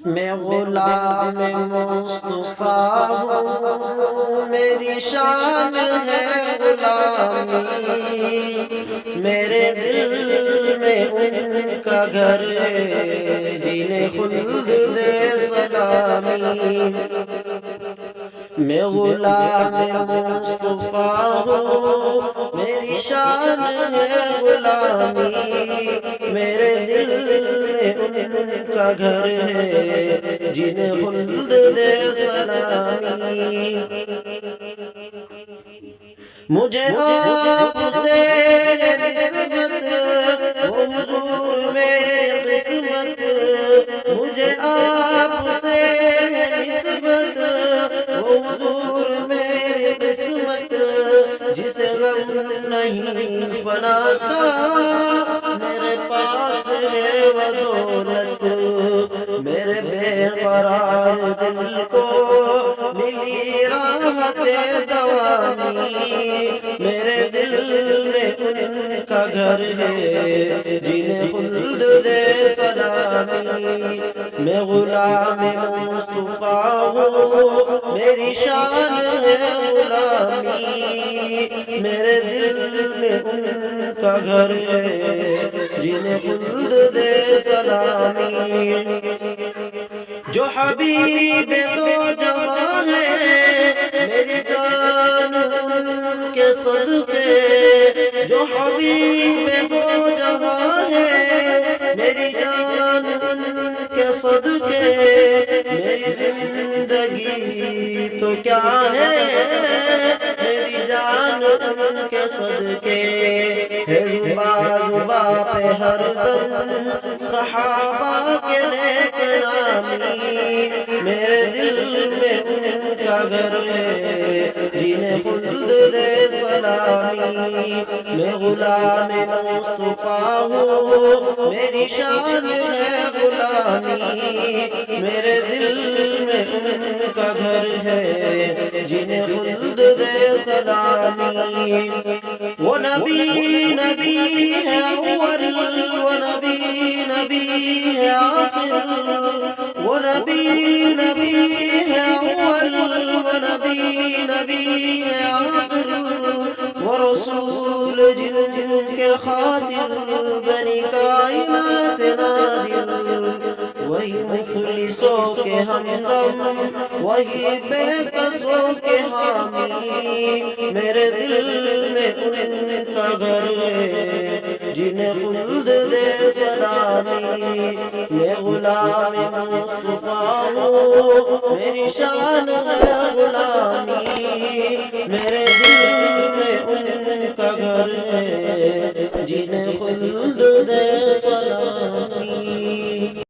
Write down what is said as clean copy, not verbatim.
میں غلام مصطفیٰ ہوں، میری شان ہے غلامی، میرے دل میں ان کا گھر ہے جنہیں خلد دے سلامی۔ میں غلام مصطفیٰ ہوں، میری شان ہے غلامی، میرے دل میں ان کا گھر ہے جنہیں خلد دے سلامی۔ مجھے آپ سے نسبت وہ حضور میری قسمت، مجھے آپ سے نسبت وہ حضور میری قسمت، جسے غم نہیں فنا کا میرے پاس ہے وہ دولت، میرے بے قرار دل کو ملی راحت دوامی، میرے دل میں ان کا گھر ہے جنہیں خلد دے سلامی۔ میں غلام مصطفیٰ ہوں، میری شان ہے غلامی، میرے دل میں ان کا گھر ہے جنہیں خلد دے سلامی۔ جو حبیب دو جہاں ہے میری جان ان کے صدقے، جو حبیب دو جہاں ہے میری جان ان کے صدقے، میری زندگی تو کیا ہے میری جان ان کے صدقے، ہے زباں زباں پہ ہر دم صحابہ کے نیک نامی، میرے دل میں ان کا گھر ہے جنہیں خلد دے سلامی۔ میں غلام مصطفیٰ ہوں، میری شان ہے غلامی، میرے دل میں ان کا گھر ہے جنہیں خلد دے سلامی۔ وہ نبی نبی ہے اول، وہ نبی نبی ہے آخر، وہ نبی نبی ہے اول، وہ نبی نبی ہے آخر، وہ رسول جن کے خاطر بنی کائنات نادر، وہی مفلسوں کے ہمدم، وہی بے کسوں کے حامی، میرے دل میں ان کا گھر ہے جنہیں خلد دے سلامی۔ میں غلام مصطفیٰ ہوں، میری شان ہے غلامی، میرے دل میں ان کا گھر ہے جنہیں خلد دے سلامی۔